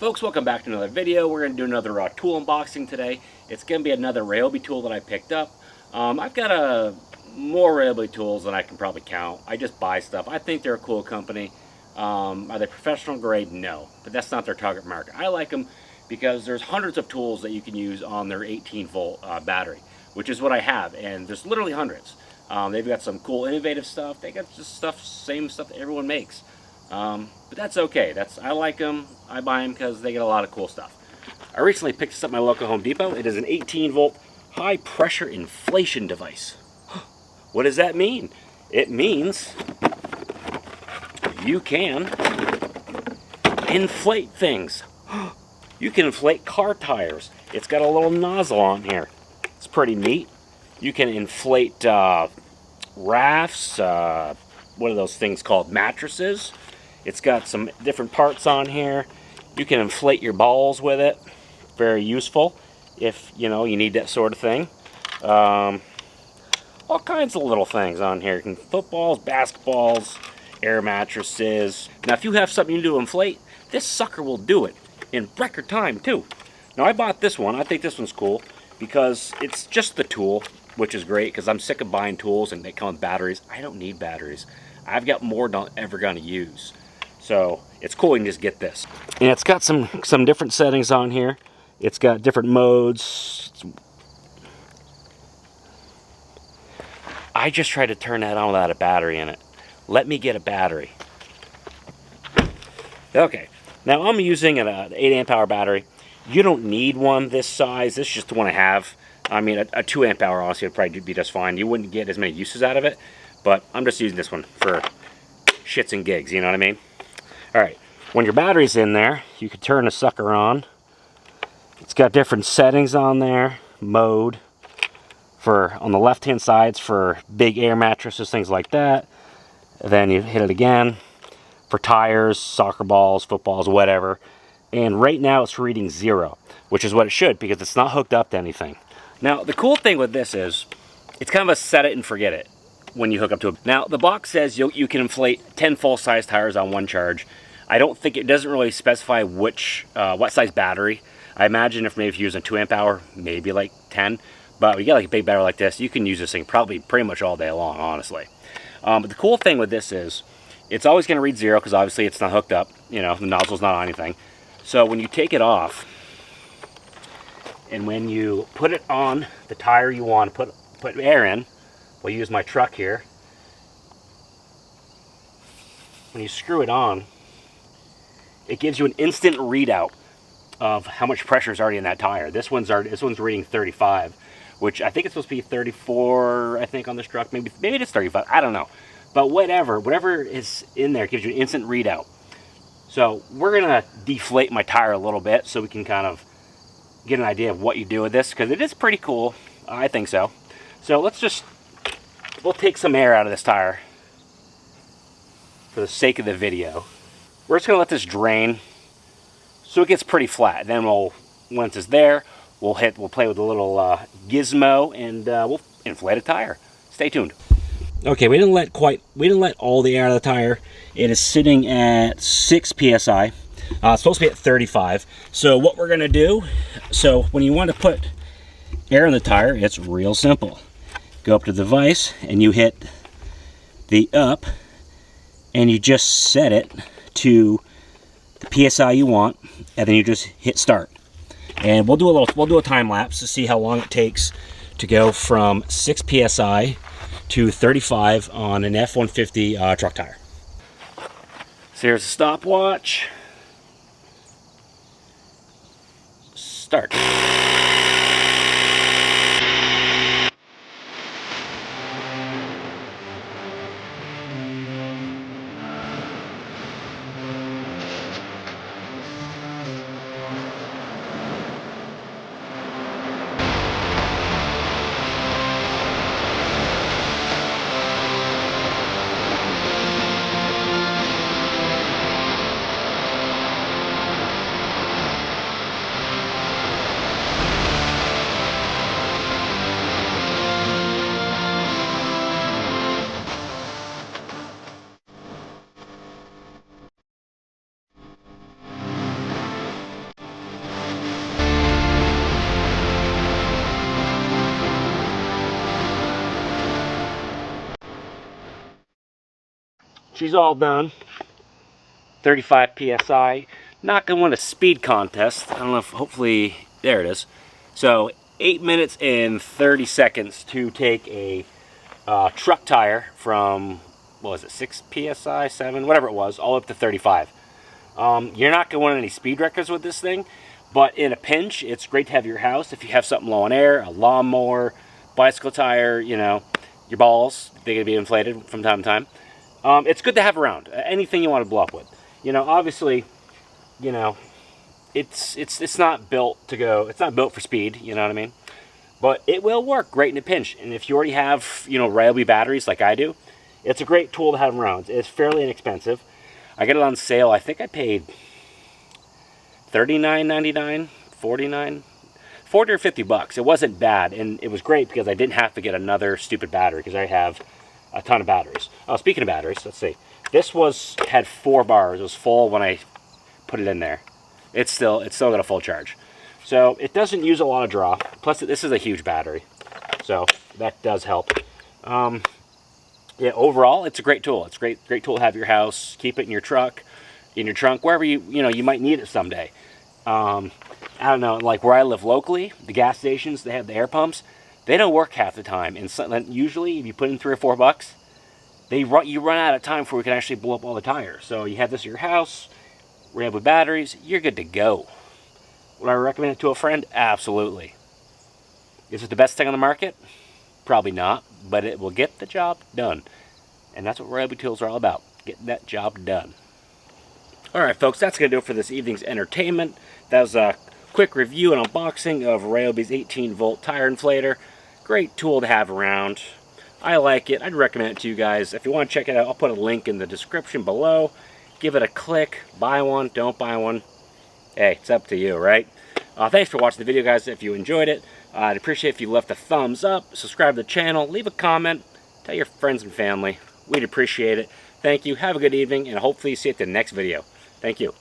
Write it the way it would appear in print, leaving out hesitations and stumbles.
Folks, welcome back to another video. We're going to do another tool unboxing today. It's going to be another Ryobi tool that I picked up. I've got more Ryobi tools than I can probably count. I just buy stuff. I think they're a cool company. Are they professional grade? No, but that's not their target market. I like them because there's hundreds of tools that you can use on their 18-volt battery, which is what I have, and there's literally hundreds. They've got some cool innovative stuff. They got just same stuff that everyone makes. But that's okay. I like them. I buy them because they get a lot of cool stuff. I recently picked this up at my local Home Depot. It is an 18-volt high pressure inflation device. What does that mean? It means you can inflate things. You can inflate car tires. It's got a little nozzle on here. It's pretty neat. You can inflate rafts, what are those things called? Mattresses. It's got some different parts on here. You can inflate your balls with it. Very useful if you need that sort of thing. All kinds of little things on here. You can footballs, basketballs, air mattresses. Now if you have something you need to inflate, this sucker will do it in record time too. Now I bought this one. I think this one's cool because it's just the tool, which is great because I'm sick of buying tools and they come with batteries. I don't need batteries. I've got more than I'm ever going to use. So it's cool you can just get this. And it's got some different settings on here. It's got different modes. I just tried to turn that on without a battery in it. Let me get a battery. Okay, now I'm using an 8 amp hour battery. You don't need one this size. This is just the one I have. I mean, a 2 amp hour honestly would probably be just fine. You wouldn't get as many uses out of it, but I'm just using this one for shits and gigs, you know what I mean? All right, when your battery's in there, you can turn the sucker on. It's got different settings on there. Mode. On the left-hand side, it's for big air mattresses, things like that. Then you hit it again for tires, soccer balls, footballs, whatever. And right now it's reading 0, which is what it should because it's not hooked up to anything. Now, the cool thing with this is it's kind of a set it and forget it when you hook up to it. Now, the box says you can inflate 10 full-size tires on one charge. I don't think it doesn't really specify what size battery. I imagine if you're using a 2 amp hour, maybe like 10. But when you get like a big battery like this, you can use this thing probably pretty much all day long, honestly. But the cool thing with this is it's always going to read 0 because obviously it's not hooked up. The nozzle's not on anything. So when you take it off, and when you put it on the tire you want to put air in, we'll use my truck here. When you screw it on, it gives you an instant readout of how much pressure is already in that tire. This one's reading 35, which I think it's supposed to be 34. I think on this truck, maybe it's 35. I don't know, but whatever is in there gives you an instant readout. So we're gonna deflate my tire a little bit so we can kind of get an idea of what you do with this because it is pretty cool. I think so. So we'll take some air out of this tire for the sake of the video. We're just gonna let this drain so it gets pretty flat. Then once it's there, we'll play with a little gizmo and we'll inflate a tire. Stay tuned. Okay, we didn't let all the air out of the tire. It is sitting at 6 psi. It's supposed to be at 35. So what we're gonna do, so when you want to put air in the tire, it's real simple. Go up to the device and you hit the up and you just set it to the PSI you want, and then you just hit start. And we'll do a time lapse to see how long it takes to go from 6 PSI to 35 on an F-150 truck tire. So here's a stopwatch. Start. she's all done. 35 psi. Not gonna win a speed contest. I don't know if, hopefully, there it is. So 8 minutes and 30 seconds to take a truck tire from, what was it, 6 psi, 7, whatever it was, all up to 35. You're not gonna win any speed records with this thing, but in a pinch, it's great to have your house. If you have something low on air, a lawnmower, bicycle tire, you know, your balls, they're gonna be inflated from time to time. It's good to have around. Anything you want to blow up with. You know, obviously, you know, it's not built to go. It's not built for speed. You know what I mean? But it will work great in a pinch. And if you already have, you know, Ryobi batteries like I do, it's a great tool to have around. It's fairly inexpensive. I got it on sale. I think I paid $39.99, $49, $40 or $50. It wasn't bad, and it was great because I didn't have to get another stupid battery because I have a ton of batteries. Oh, speaking of batteries, let's see. This had 4 bars. It was full when I put it in there. It's still got a full charge. So it doesn't use a lot of draw. Plus, this is a huge battery, so that does help. Yeah, overall, it's a great tool. It's a great tool to have at your house. Keep it in your truck, in your trunk, wherever you might need it someday. I don't know, like where I live locally, the gas stations, they have the air pumps. They don't work half the time, and usually if you put in $3 or $4, you run out of time before we can actually blow up all the tires. So you have this at your house, Ryobi batteries, you're good to go. Would I recommend it to a friend? Absolutely. Is it the best thing on the market? Probably not, but it will get the job done. And that's what Ryobi tools are all about, getting that job done. Alright folks, that's going to do it for this evening's entertainment. That was a quick review and unboxing of Ryobi's 18-volt tire inflator. Great tool to have around. I like it. I'd recommend it to you guys. If you want to check it out, I'll put a link in the description below. Give it a click. Buy one, don't buy one. Hey, it's up to you, right? Thanks for watching the video, guys. If you enjoyed it, I'd appreciate if you left a thumbs up, subscribe to the channel, leave a comment, tell your friends and family. We'd appreciate it. Thank you. Have a good evening, and hopefully you see you at the next video. Thank you.